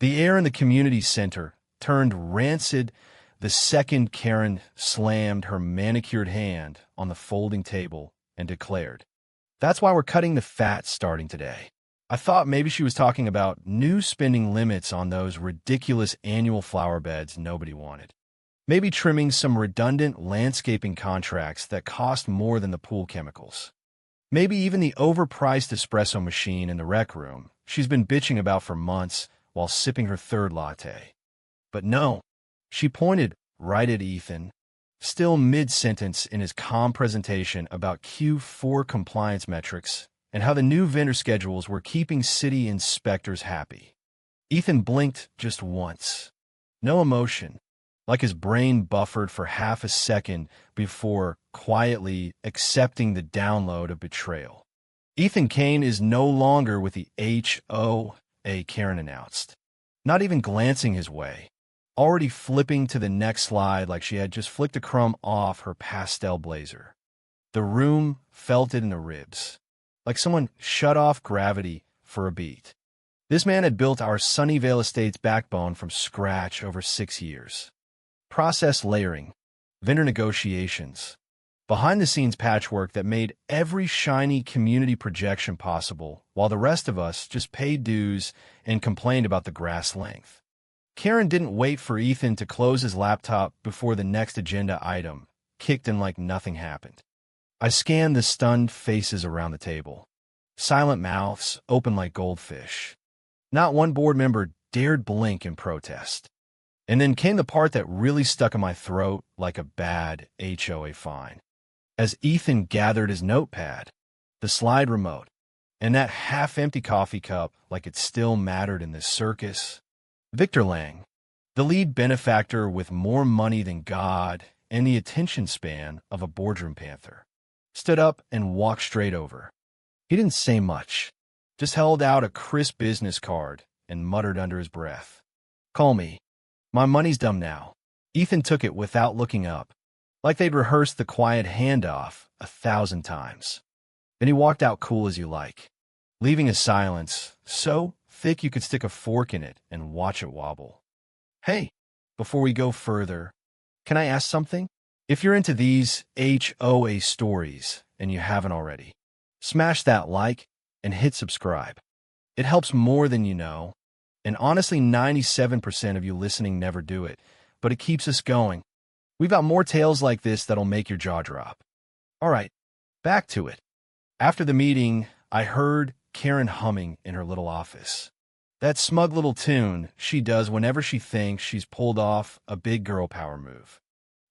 The air in the community center turned rancid the second Karen slammed her manicured hand on the folding table and declared, "That's why we're cutting the fat starting today." I thought maybe she was talking about new spending limits on those ridiculous annual flower beds nobody wanted. Maybe trimming some redundant landscaping contracts that cost more than the pool chemicals. Maybe even the overpriced espresso machine in the rec room she's been bitching about for months while sipping her third latte. But no, she pointed right at Ethan, still mid-sentence in his calm presentation about Q4 compliance metrics and how the new vendor schedules were keeping city inspectors happy. Ethan blinked just once. No emotion, like his brain buffered for half a second before quietly accepting the download of betrayal. Ethan Kane is no longer with the HOA, Karen announced, not even glancing his way, already flipping to the next slide like she had just flicked a crumb off her pastel blazer. The room felt it in the ribs, like someone shut off gravity for a beat. This man had built our Sunnyvale Estates backbone from scratch over 6 years. Process layering, vendor negotiations, behind-the-scenes patchwork that made every shiny community projection possible, while the rest of us just paid dues and complained about the grass length. Karen didn't wait for Ethan to close his laptop before the next agenda item kicked in like nothing happened. I scanned the stunned faces around the table. Silent mouths open like goldfish. Not one board member dared blink in protest. And then came the part that really stuck in my throat like a bad HOA fine. As Ethan gathered his notepad, the slide remote, and that half-empty coffee cup like it still mattered in this circus, Victor Lang, the lead benefactor with more money than God and the attention span of a boardroom panther, stood up and walked straight over. He didn't say much, just held out a crisp business card and muttered under his breath, "Call me. My money's done now." Ethan took it without looking up, like they'd rehearsed the quiet handoff 1,000 times. Then he walked out cool as you like, leaving a silence so thick you could stick a fork in it and watch it wobble. Hey, before we go further, can I ask something? If you're into these HOA stories and you haven't already, smash that like and hit subscribe. It helps more than you know. And honestly, 97% of you listening never do it, but it keeps us going. We've got more tales like this that'll make your jaw drop. All right, back to it. After the meeting, I heard Karen humming in her little office. That smug little tune she does whenever she thinks she's pulled off a big girl power move.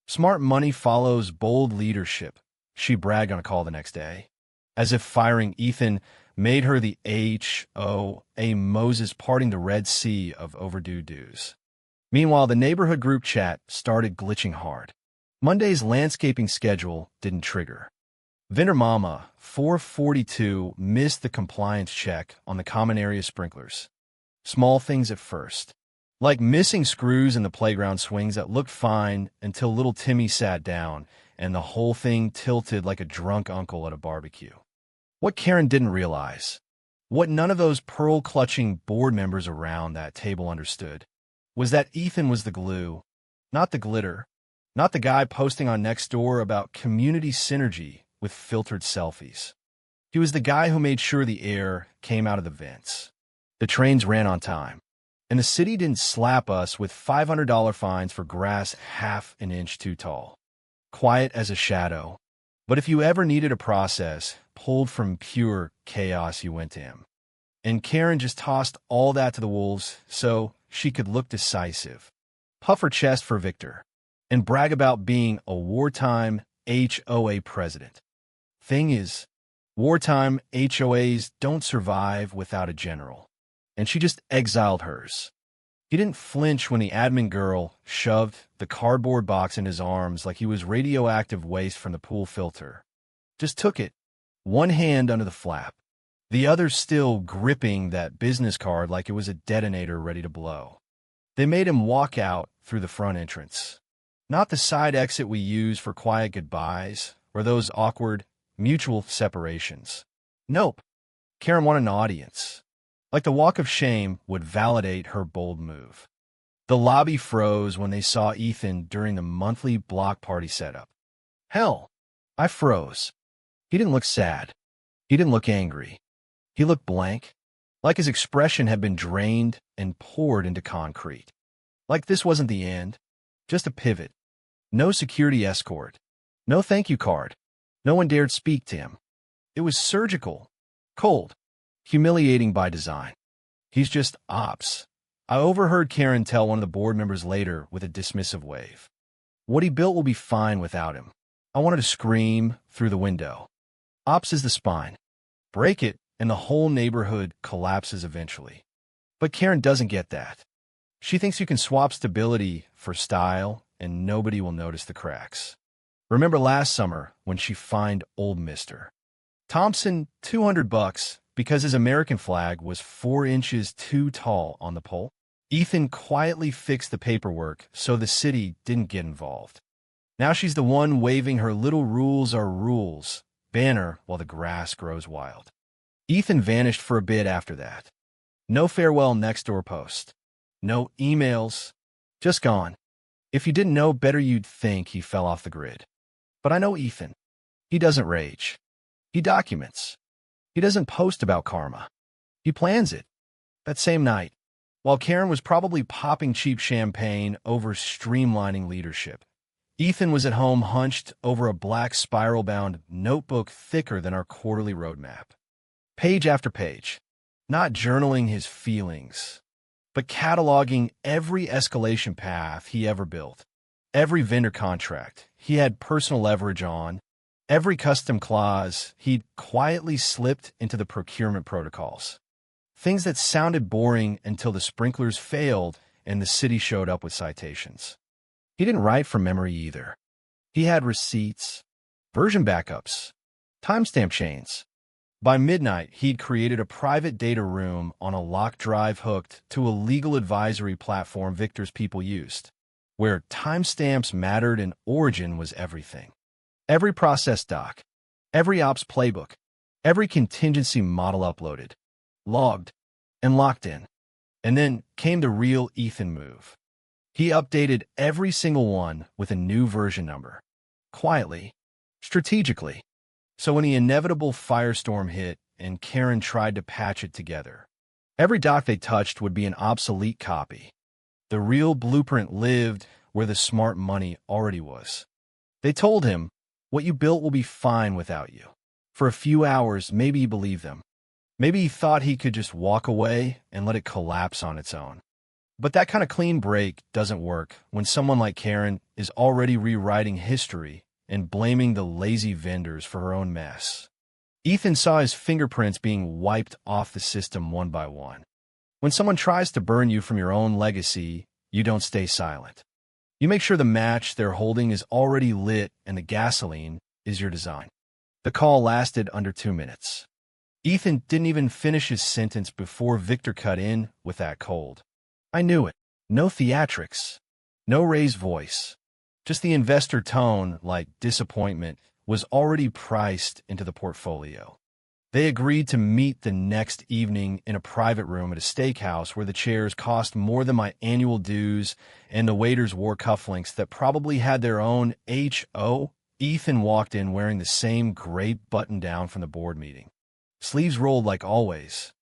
Smart money follows bold leadership, she bragged on a call the next day, as if firing Ethan made her the HOA Moses parting the Red Sea of overdue dues. Meanwhile, the neighborhood group chat started glitching hard. Monday's landscaping schedule didn't trigger. Vendor Mama 442 missed the compliance check on the common area sprinklers. Small things at first, like missing screws in the playground swings that looked fine until little Timmy sat down and the whole thing tilted like a drunk uncle at a barbecue. What Karen didn't realize, what none of those pearl-clutching board members around that table understood, was that Ethan was the glue, not the glitter, not the guy posting on Nextdoor about community synergy with filtered selfies. He was the guy who made sure the air came out of the vents, the trains ran on time, and the city didn't slap us with $500 fines for grass half an inch too tall. Quiet as a shadow. But if you ever needed a process pulled from pure chaos, you went to him. And Karen just tossed all that to the wolves so she could look decisive, puff her chest for Victor, and brag about being a wartime HOA president. Thing is, wartime HOAs don't survive without a general, and she just exiled hers. He didn't flinch when the admin girl shoved the cardboard box in his arms like he was radioactive waste from the pool filter. Just took it, one hand under the flap, the other still gripping that business card like it was a detonator ready to blow. They made him walk out through the front entrance, not the side exit we use for quiet goodbyes or those awkward mutual separations. Nope. Karen wanted an audience. Like the walk of shame would validate her bold move. The lobby froze when they saw Ethan during the monthly block party setup. Hell, I froze. He didn't look sad. He didn't look angry. He looked blank, like his expression had been drained and poured into concrete. Like this wasn't the end, just a pivot. No security escort. No thank you card. No one dared speak to him. It was surgical, cold, humiliating by design. He's just ops. I overheard Karen tell one of the board members later with a dismissive wave. What he built will be fine without him. I wanted to scream through the window. Ops is the spine. Break it, and the whole neighborhood collapses eventually. But Karen doesn't get that. She thinks you can swap stability for style, and nobody will notice the cracks. Remember last summer when she fined old Mr. Thompson $200 because his American flag was 4 inches too tall on the pole? Ethan quietly fixed the paperwork so the city didn't get involved. Now she's the one waving her "little rules are rules" banner while the grass grows wild. Ethan vanished for a bit after that. No farewell next-door post. No emails. Just gone. If you didn't know better, you'd think he fell off the grid. But I know Ethan. He doesn't rage. He documents. He doesn't post about karma. He plans it. That same night, while Karen was probably popping cheap champagne over streamlining leadership, Ethan was at home hunched over a black spiral-bound notebook thicker than our quarterly roadmap. Page after page, not journaling his feelings, but cataloging every escalation path he ever built, every vendor contract he had personal leverage on, every custom clause he'd quietly slipped into the procurement protocols. Things that sounded boring until the sprinklers failed and the city showed up with citations. He didn't write from memory either. He had receipts, version backups, timestamp chains. By midnight, he'd created a private data room on a locked drive hooked to a legal advisory platform Victor's people used, where timestamps mattered and origin was everything. Every process doc, every ops playbook, every contingency model uploaded, logged, and locked in. And then came the real Ethan move. He updated every single one with a new version number, quietly, strategically. So when the inevitable firestorm hit and Karen tried to patch it together, every doc they touched would be an obsolete copy. The real blueprint lived where the smart money already was. They told him, "What you built will be fine without you." For a few hours, maybe he believed them. Maybe he thought he could just walk away and let it collapse on its own. But that kind of clean break doesn't work when someone like Karen is already rewriting history and blaming the lazy vendors for her own mess. Ethan saw his fingerprints being wiped off the system one by one. When someone tries to burn you from your own legacy, you don't stay silent. You make sure the match they're holding is already lit and the gasoline is your design. The call lasted under 2 minutes. Ethan didn't even finish his sentence before Victor cut in with that cold. I knew it. No theatrics. No raised voice. Just the investor tone, like disappointment, was already priced into the portfolio. They agreed to meet the next evening in a private room at a steakhouse where the chairs cost more than my annual dues and the waiters wore cufflinks that probably had their own HO. Ethan walked in wearing the same gray button-down from the board meeting. Sleeves rolled like always.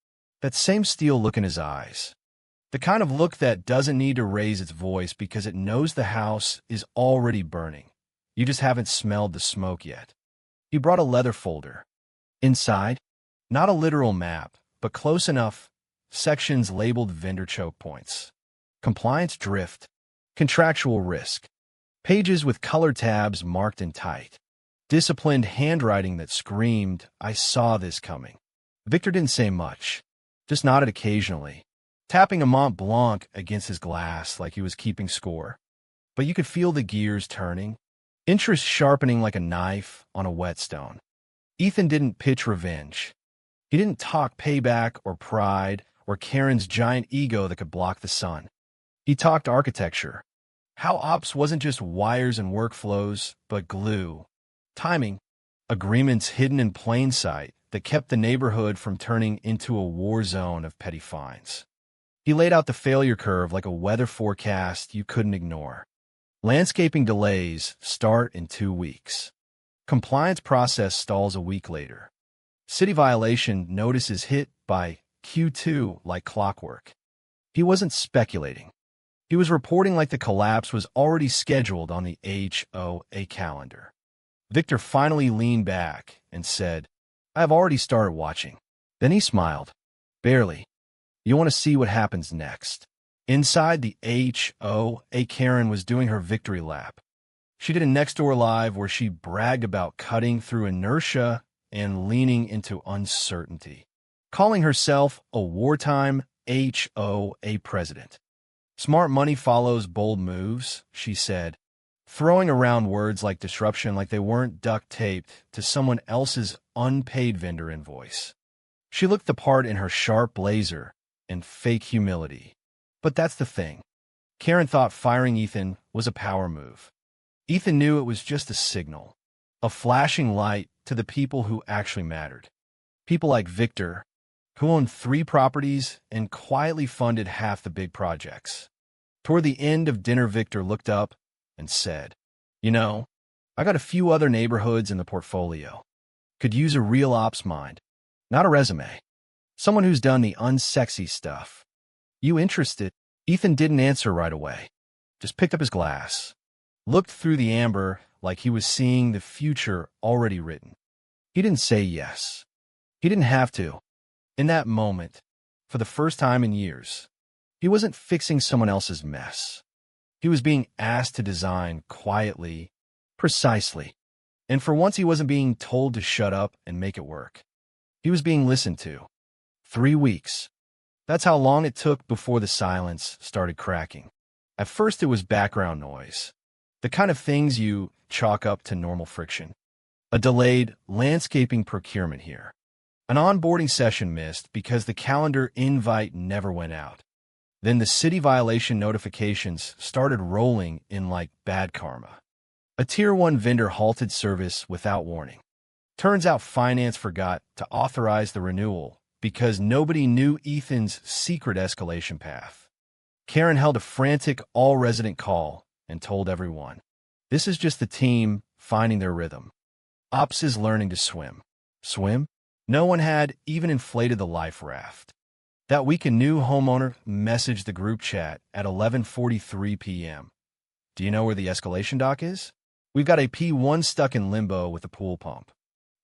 That same steel look in his eyes. The kind of look that doesn't need to raise its voice because it knows the house is already burning. You just haven't smelled the smoke yet. He brought a leather folder. Inside, not a literal map, but close enough, sections labeled vendor choke points. Compliance drift. Contractual risk. Pages with color tabs marked in tight. Disciplined handwriting that screamed, "I saw this coming." Victor didn't say much, just nodded occasionally, tapping a Mont Blanc against his glass like he was keeping score. But you could feel the gears turning, interest sharpening like a knife on a whetstone. Ethan didn't pitch revenge. He didn't talk payback or pride or Karen's giant ego that could block the sun. He talked architecture. How ops wasn't just wires and workflows, but glue. Timing. Agreements hidden in plain sight that kept the neighborhood from turning into a war zone of petty fines. He laid out the failure curve like a weather forecast you couldn't ignore. Landscaping delays start in 2 weeks. Compliance process stalls a week later. City violation notices hit by Q2 like clockwork. He wasn't speculating. He was reporting like the collapse was already scheduled on the HOA calendar. Victor finally leaned back and said, "I've already started watching." Then he smiled. "Barely. You want to see what happens next." Inside the HOA, Karen was doing her victory lap. She did a Nextdoor Live where she bragged about cutting through inertia and leaning into uncertainty, calling herself a wartime HOA president. "Smart money follows bold moves," she said, throwing around words like disruption like they weren't duct taped to someone else's unpaid vendor invoice. She looked the part in her sharp blazer and fake humility. But that's the thing. Karen thought firing Ethan was a power move. Ethan knew it was just a signal, a flashing light to the people who actually mattered. People like Victor, who owned 3 properties and quietly funded half the big projects. Toward the end of dinner, Victor looked up and said, "You know, I got a few other neighborhoods in the portfolio. Could use a real ops mind, not a resume. Someone who's done the unsexy stuff. You interested?" Ethan didn't answer right away. Just picked up his glass, looked through the amber like he was seeing the future already written. He didn't say yes. He didn't have to. In that moment, for the first time in years, he wasn't fixing someone else's mess. He was being asked to design quietly, precisely. And for once, he wasn't being told to shut up and make it work. He was being listened to. 3 weeks. That's how long it took before the silence started cracking. At first, it was background noise, the kind of things you chalk up to normal friction. A delayed landscaping procurement here. An onboarding session missed because the calendar invite never went out. Then the city violation notifications started rolling in like bad karma. A Tier 1 vendor halted service without warning. Turns out finance forgot to authorize the renewal because nobody knew Ethan's secret escalation path. Karen held a frantic all-resident call and told everyone, "This is just the team finding their rhythm. Ops is learning to swim." Swim? No one had even inflated the life raft. That week, a new homeowner messaged the group chat at 11:43 p.m. "Do you know where the escalation dock is? We've got a P1 stuck in limbo with a pool pump."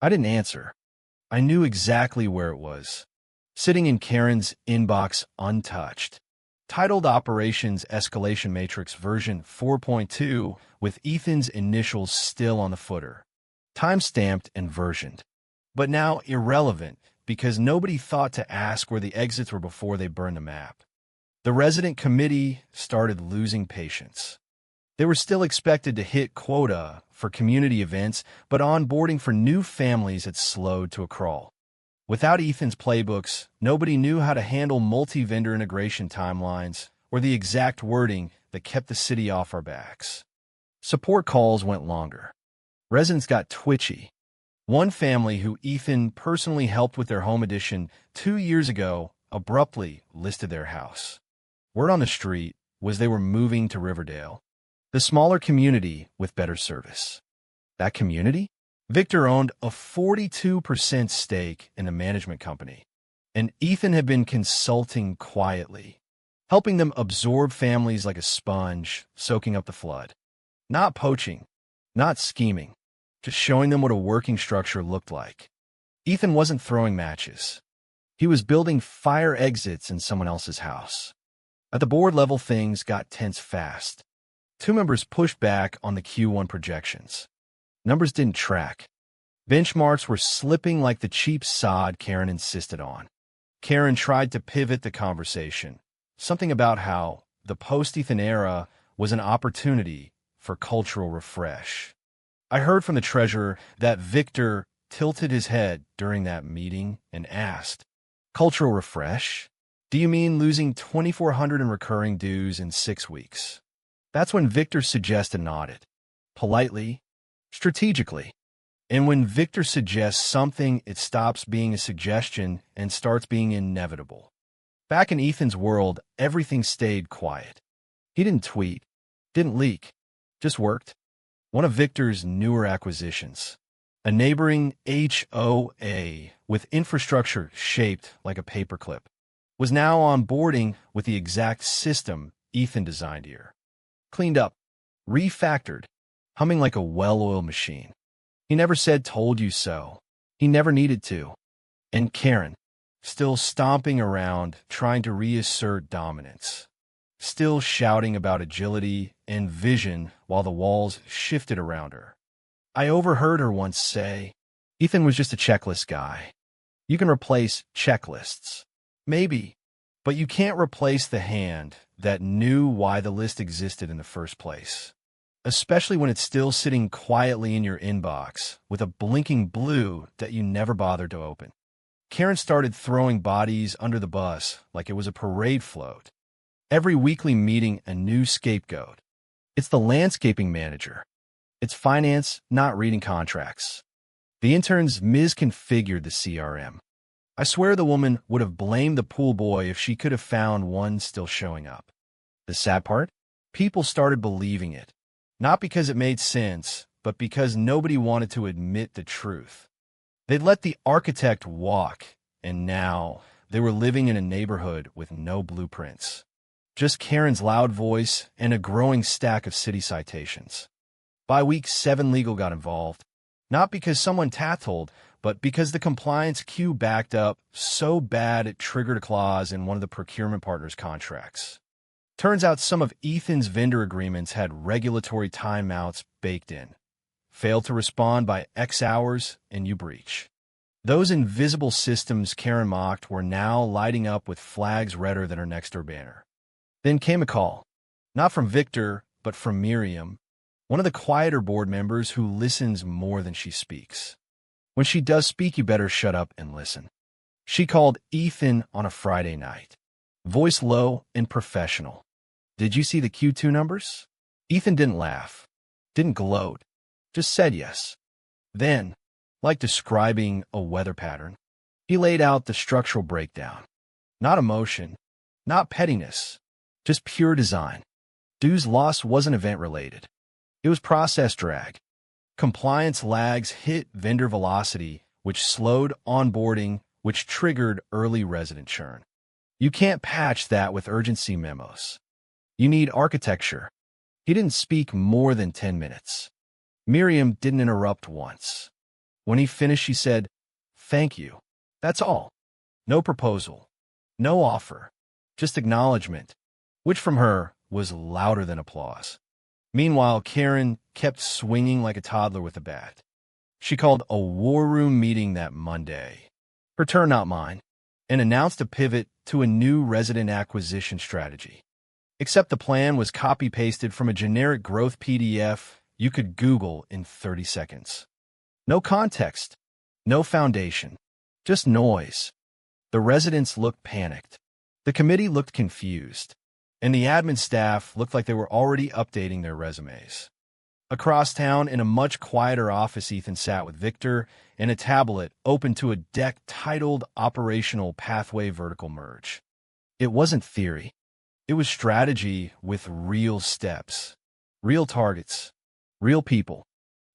I didn't answer. I knew exactly where it was. Sitting in Karen's inbox untouched. Titled Operations Escalation Matrix version 4.2 with Ethan's initials still on the footer. Time-stamped and versioned. But now irrelevant because nobody thought to ask where the exits were before they burned the map. The resident committee started losing patience. They were still expected to hit quota for community events, but onboarding for new families had slowed to a crawl. Without Ethan's playbooks, nobody knew how to handle multi-vendor integration timelines or the exact wording that kept the city off our backs. Support calls went longer. Residents got twitchy. One family who Ethan personally helped with their home addition 2 years ago abruptly listed their house. Word on the street was they were moving to Riverdale, the smaller community with better service. That community? Victor owned a 42% stake in a management company, and Ethan had been consulting quietly, helping them absorb families like a sponge, soaking up the flood. Not poaching, not scheming, just showing them what a working structure looked like. Ethan wasn't throwing matches. He was building fire exits in someone else's house. At the board level, things got tense fast. 2 members pushed back on the Q1 projections. Numbers didn't track. Benchmarks were slipping like the cheap sod Karen insisted on. Karen tried to pivot the conversation, something about how the post-Ethan era was an opportunity for cultural refresh. I heard from the treasurer that Victor tilted his head during that meeting and asked, "Cultural refresh? Do you mean losing $2,400 in recurring dues in 6 weeks?" That's when Victor suggested an audit. Politely, strategically. And when Victor suggests something, it stops being a suggestion and starts being inevitable. Back in Ethan's world, everything stayed quiet. He didn't tweet, didn't leak, just worked. One of Victor's newer acquisitions, a neighboring HOA with infrastructure shaped like a paperclip, was now onboarding with the exact system Ethan designed here. Cleaned up, refactored, humming like a well-oiled machine. He never said told you so. He never needed to. And Karen, still stomping around, trying to reassert dominance. Still shouting about agility and vision while the walls shifted around her. I overheard her once say, Ethan was just a checklist guy. You can replace checklists. Maybe. But you can't replace the hand that knew why the list existed in the first place. Especially when it's still sitting quietly in your inbox with a blinking blue that you never bothered to open. Karen started throwing bodies under the bus like it was a parade float. Every weekly meeting, a new scapegoat. It's the landscaping manager. It's finance, not reading contracts. The interns misconfigured the CRM. I swear the woman would have blamed the pool boy if she could have found one still showing up. The sad part? People started believing it. Not because it made sense, but because nobody wanted to admit the truth. They'd let the architect walk, and now they were living in a neighborhood with no blueprints. Just Karen's loud voice and a growing stack of city citations. By week 7, legal got involved. Not because someone tattled, but because the compliance queue backed up so bad it triggered a clause in one of the procurement partners' contracts. Turns out some of Ethan's vendor agreements had regulatory timeouts baked in. Fail to respond by X hours, and you breach. Those invisible systems Karen mocked were now lighting up with flags redder than her next-door banner. Then came a call. Not from Victor, but from Miriam, one of the quieter board members who listens more than she speaks. When she does speak, you better shut up and listen. She called Ethan on a Friday night. Voice low and professional. Did you see the Q2 numbers? Ethan didn't laugh, didn't gloat, just said yes. Then, like describing a weather pattern, he laid out the structural breakdown. Not emotion, not pettiness, just pure design. Dues loss wasn't event-related. It was process drag. Compliance lags hit vendor velocity, which slowed onboarding, which triggered early resident churn. You can't patch that with urgency memos. You need architecture. He didn't speak more than 10 minutes. Miriam didn't interrupt once. When he finished, she said, "Thank you. That's all. No proposal. No offer. Just acknowledgement," which from her was louder than applause. Meanwhile, Karen kept swinging like a toddler with a bat. She called a war room meeting that Monday. Her turn, not mine, and announced a pivot to a new resident acquisition strategy. Except the plan was copy-pasted from a generic growth PDF you could Google in 30 seconds. No context, no foundation, just noise. The residents looked panicked. The committee looked confused. And the admin staff looked like they were already updating their resumes. Across town, in a much quieter office, Ethan sat with Victor and a tablet open to a deck titled Operational Pathway Vertical Merge. It wasn't theory. It was strategy with real steps, real targets, real people.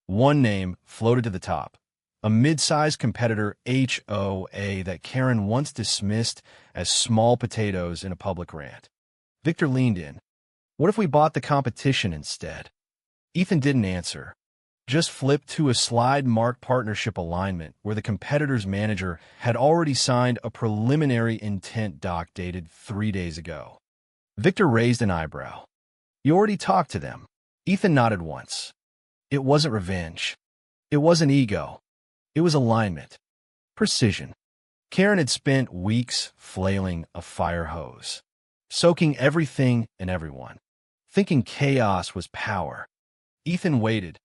One name floated to the top, a mid-sized competitor HOA that Karen once dismissed as small potatoes in a public rant. Victor leaned in. What if we bought the competition instead? Ethan didn't answer, just flipped to a slide marked partnership alignment where the competitor's manager had already signed a preliminary intent doc dated 3 days ago. Victor raised an eyebrow. You already talked to them. Ethan nodded once. It wasn't revenge. It wasn't ego. It was alignment. Precision. Karen had spent weeks flailing a fire hose, soaking everything and everyone, thinking chaos was power. Ethan waited,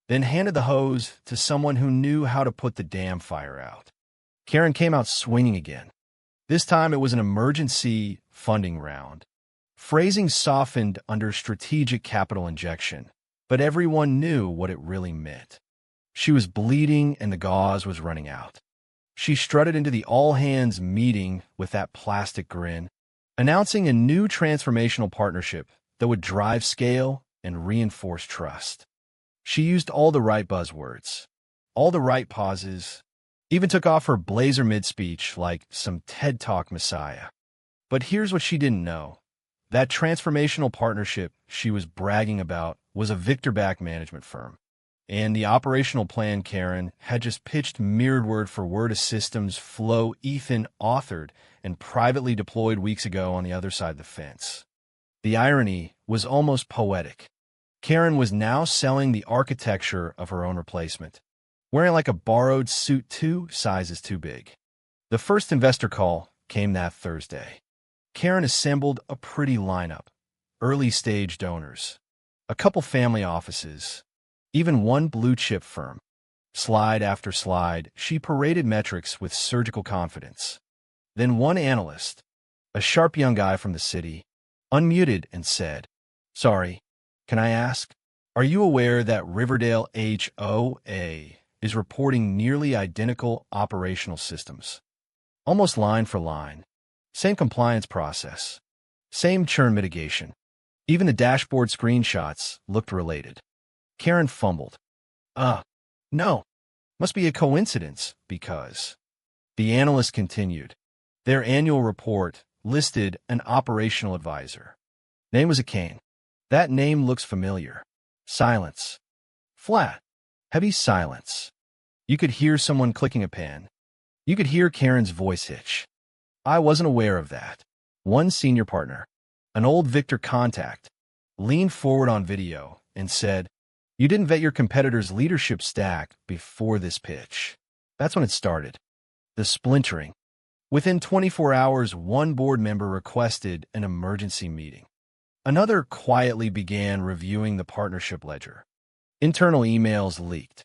then handed the hose to someone who knew how to put the damn fire out. Karen came out swinging again. This time it was an emergency funding round. Phrasing softened under strategic capital injection, but everyone knew what it really meant. She was bleeding and the gauze was running out. She strutted into the all-hands meeting with that plastic grin, announcing a new transformational partnership that would drive scale and reinforce trust. She used all the right buzzwords, all the right pauses, even took off her blazer mid-speech like some TED Talk messiah. But here's what she didn't know. That transformational partnership she was bragging about was a Victor-backed management firm. And the operational plan Karen had just pitched mirrored word for word a systems flow Ethan authored and privately deployed weeks ago on the other side of the fence. The irony was almost poetic. Karen was now selling the architecture of her own replacement, wearing like a borrowed suit 2 sizes too big. The first investor call came that Thursday. Karen assembled a pretty lineup, early-stage donors, a couple family offices, even one blue-chip firm. Slide after slide, she paraded metrics with surgical confidence. Then one analyst, a sharp young guy from the city, unmuted and said, "Sorry, can I ask, are you aware that Riverdale HOA is reporting nearly identical operational systems? Almost line for line. Same compliance process. Same churn mitigation. Even the dashboard screenshots looked related." Karen fumbled. No. Must be a coincidence, because... The analyst continued. Their annual report listed an operational advisor. Name was a Kane. That name looks familiar. Silence. Flat. Heavy silence. You could hear someone clicking a pen. You could hear Karen's voice hitch. I wasn't aware of that. One senior partner, an old Victor contact, leaned forward on video and said, "You didn't vet your competitor's leadership stack before this pitch." That's when it started. The splintering. Within 24 hours, one board member requested an emergency meeting. Another quietly began reviewing the partnership ledger. Internal emails leaked.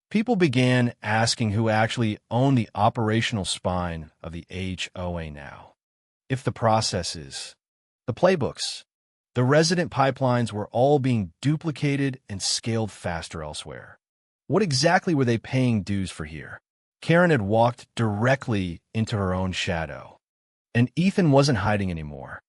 People began asking who actually owned the operational spine of the HOA now. If the processes, the playbooks, the resident pipelines were all being duplicated and scaled faster elsewhere. What exactly were they paying dues for here? Karen had walked directly into her own shadow. And Ethan wasn't hiding anymore.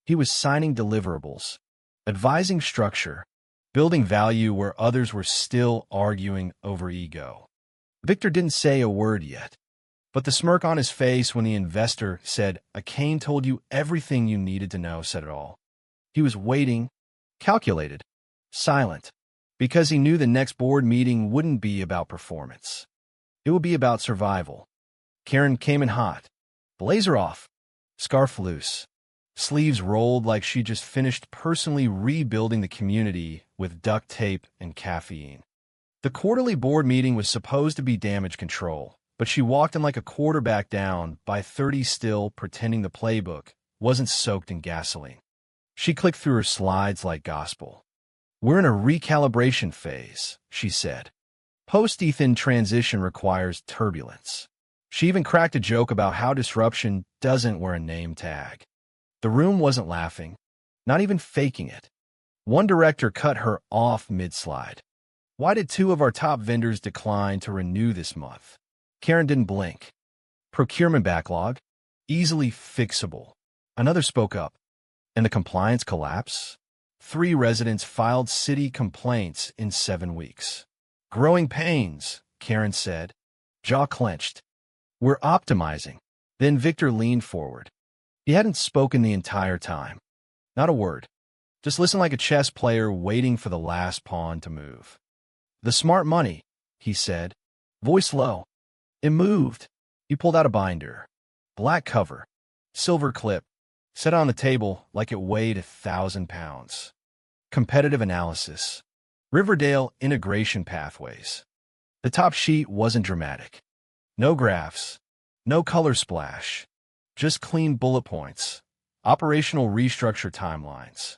He was signing deliverables, advising structure, building value where others were still arguing over ego. Victor didn't say a word yet, but the smirk on his face when the investor said, "A Kane told you everything you needed to know," said it all. He was waiting, calculated, silent, because he knew the next board meeting wouldn't be about performance. It would be about survival. Karen came in hot, blazer off, scarf loose, sleeves rolled like she just finished personally rebuilding the community with duct tape and caffeine. The quarterly board meeting was supposed to be damage control, but she walked in like a quarterback down by 30 still, pretending the playbook wasn't soaked in gasoline. She clicked through her slides like gospel. "We're in a recalibration phase," she said. Post-Ethan transition requires turbulence. She even cracked a joke about how disruption doesn't wear a name tag. The room wasn't laughing, not even faking it. One director cut her off mid-slide. "Why did 2 of our top vendors decline to renew this month?" Karen didn't blink. "Procurement backlog, easily fixable." Another spoke up. "And the compliance collapse? 3 residents filed city complaints in 7 weeks. Growing pains," Karen said, jaw clenched. "We're optimizing." Then Victor leaned forward. He hadn't spoken the entire time. Not a word. Just listened like a chess player waiting for the last pawn to move. "The smart money," he said, voice low. It moved. He pulled out a binder. Black cover, silver clip, set on the table like it weighed 1,000 pounds. Competitive analysis. Riverdale integration pathways. The top sheet wasn't dramatic. No graphs, no color splash, just clean bullet points, operational restructure timelines,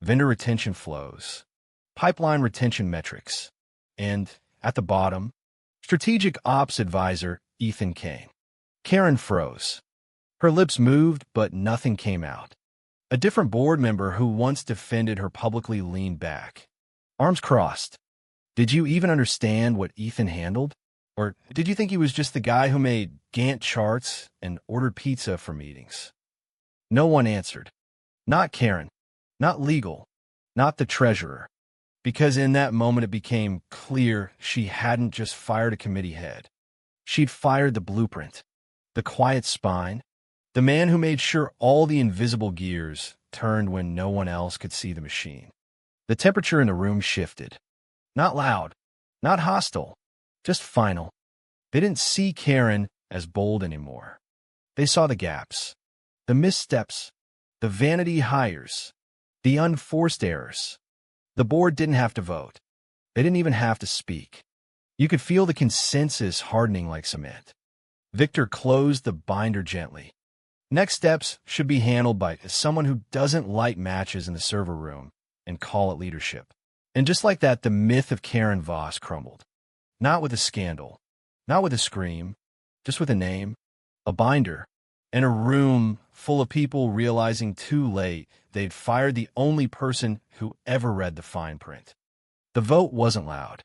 vendor retention flows, pipeline retention metrics, and, at the bottom, strategic ops advisor Ethan Kane. Karen froze. Her lips moved, but nothing came out. A different board member who once defended her publicly leaned back. Arms crossed. Did you even understand what Ethan handled? Or did you think he was just the guy who made Gantt charts and ordered pizza for meetings? No one answered. Not Karen, not legal, not the treasurer. Because in that moment it became clear she hadn't just fired a committee head. She'd fired the blueprint, the quiet spine, the man who made sure all the invisible gears turned when no one else could see the machine. The temperature in the room shifted. Not loud, not hostile, just final. They didn't see Karen as bold anymore. They saw the gaps, the missteps, the vanity hires, the unforced errors. The board didn't have to vote. They didn't even have to speak. You could feel the consensus hardening like cement. Victor closed the binder gently. Next steps should be handled by someone who doesn't light matches in the server room and call it leadership. And just like that, the myth of Karen Voss crumbled. Not with a scandal, not with a scream, just with a name, a binder, and a room full of people realizing too late they'd fired the only person who ever read the fine print. The vote wasn't loud.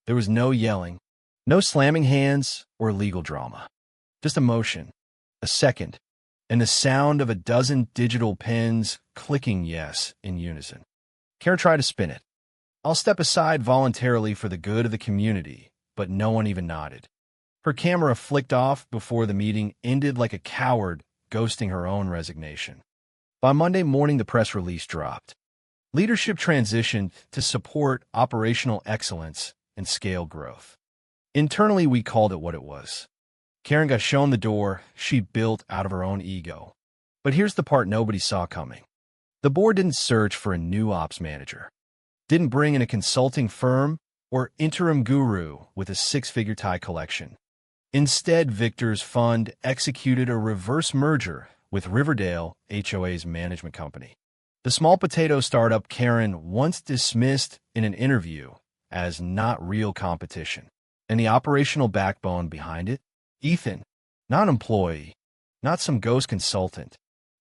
There was no yelling, no slamming hands or legal drama. Just emotion, a second, and the sound of a dozen digital pens clicking yes in unison. Karen tried to spin it. I'll step aside voluntarily for the good of the community, but no one even nodded. Her camera flicked off before the meeting ended like a coward ghosting her own resignation. By Monday morning, the press release dropped. Leadership transitioned to support operational excellence and scale growth. Internally, we called it what it was. Karen got shown the door she built out of her own ego. But here's the part nobody saw coming. The board didn't search for a new ops manager, didn't bring in a consulting firm or interim guru with a six-figure tie collection. Instead, Victor's fund executed a reverse merger with Riverdale, HOA's management company. The small potato startup Karen once dismissed in an interview as not real competition. And the operational backbone behind it? Ethan, not employee, not some ghost consultant,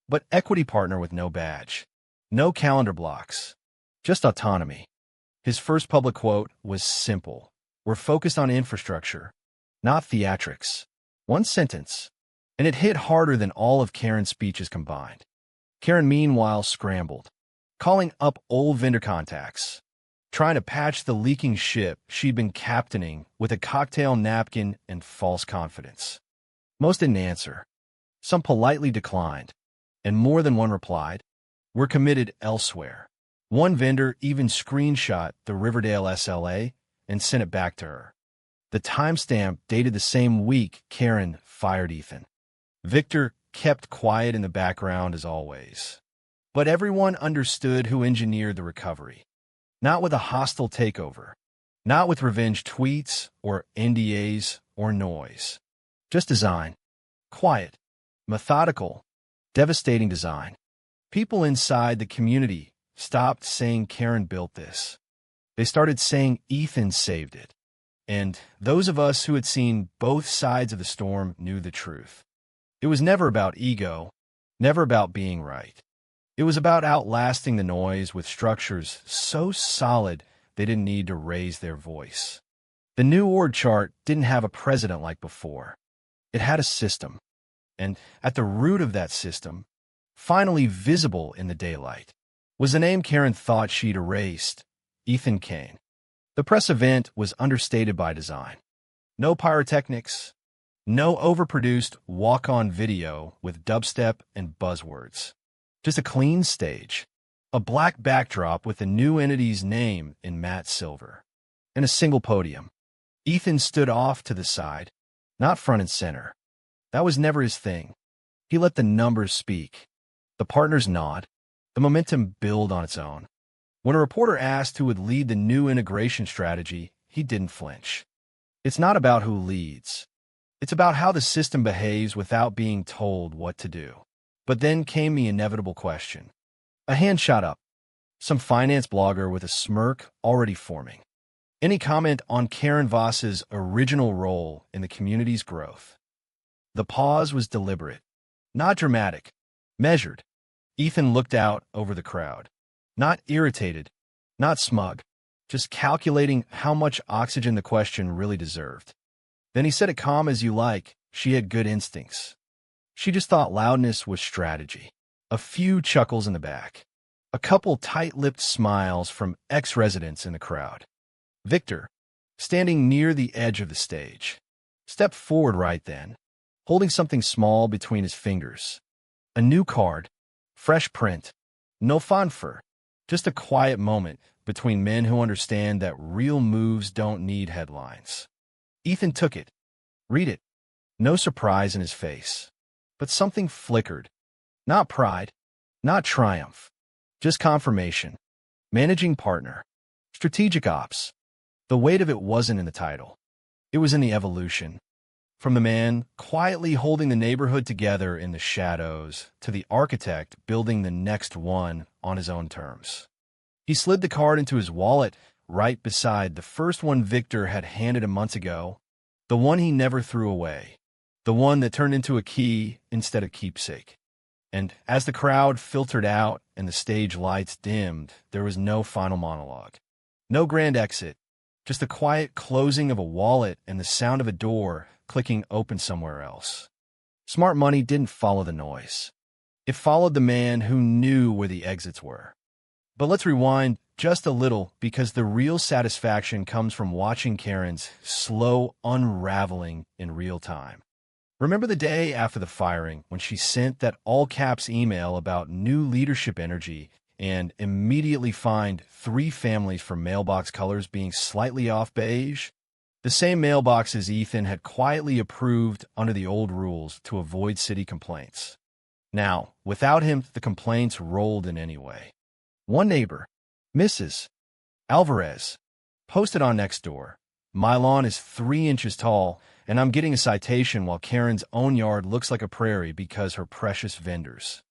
but equity partner with no badge, no calendar blocks, just autonomy. His first public quote was simple. We're focused on infrastructure, not theatrics. One sentence, and it hit harder than all of Karen's speeches combined. Karen, meanwhile, scrambled, calling up old vendor contacts, trying to patch the leaking ship she'd been captaining with a cocktail napkin and false confidence. Most didn't answer. Some politely declined, and more than one replied, "We're committed elsewhere." One vendor even screenshot the Riverdale SLA and sent it back to her. The timestamp dated the same week Karen fired Ethan. Victor kept quiet in the background as always. But everyone understood who engineered the recovery. Not with a hostile takeover, not with revenge tweets or NDAs or noise. Just design. Quiet, methodical, devastating design. People inside the community stopped saying Karen built this. They started saying Ethan saved it. And those of us who had seen both sides of the storm knew the truth. It was never about ego, never about being right. It was about outlasting the noise with structures so solid they didn't need to raise their voice. The new org chart didn't have a president like before. It had a system. And at the root of that system, finally visible in the daylight, was the name Karen thought she'd erased, Ethan Kane. The press event was understated by design. No pyrotechnics, no overproduced walk-on video with dubstep and buzzwords. Just a clean stage, a black backdrop with the new entity's name in matte silver, and a single podium. Ethan stood off to the side, not front and center. That was never his thing. He let the numbers speak, the partners nod, the momentum build on its own. When a reporter asked who would lead the new integration strategy, he didn't flinch. It's not about who leads. It's about how the system behaves without being told what to do. But then came the inevitable question. A hand shot up. Some finance blogger with a smirk already forming. Any comment on Karen Voss's original role in the community's growth? The pause was deliberate, not dramatic, measured. Ethan looked out over the crowd. Not irritated, not smug, just calculating how much oxygen the question really deserved. Then he said it calm as you like. She had good instincts. She just thought loudness was strategy. A few chuckles in the back. A couple tight-lipped smiles from ex-residents in the crowd. Victor, standing near the edge of the stage, stepped forward right then, holding something small between his fingers. A new card, fresh print, no fanfare, just a quiet moment between men who understand that real moves don't need headlines. Ethan took it. Read it. No surprise in his face. But something flickered. Not pride, not triumph, just confirmation. Managing partner. Strategic ops. The weight of it wasn't in the title. It was in the evolution. From the man quietly holding the neighborhood together in the shadows to the architect building the next one on his own terms. He slid the card into his wallet right beside the first one Victor had handed him months ago, the one he never threw away, the one that turned into a key instead of keepsake. And as the crowd filtered out and the stage lights dimmed, there was no final monologue. No grand exit, just the quiet closing of a wallet and the sound of a door clicking open somewhere else. Smart money didn't follow the noise. It followed the man who knew where the exits were. But let's rewind just a little, because the real satisfaction comes from watching Karen's slow unraveling in real time. Remember the day after the firing when she sent that all-caps email about new leadership energy and immediately fined 3 families for mailbox colors being slightly off beige? The same mailboxes Ethan had quietly approved under the old rules to avoid city complaints. Now, without him, the complaints rolled in anyway. One neighbor, Mrs. Alvarez, posted on Nextdoor, "My lawn is 3 inches tall, and I'm getting a citation while Karen's own yard looks like a prairie because her precious vendors."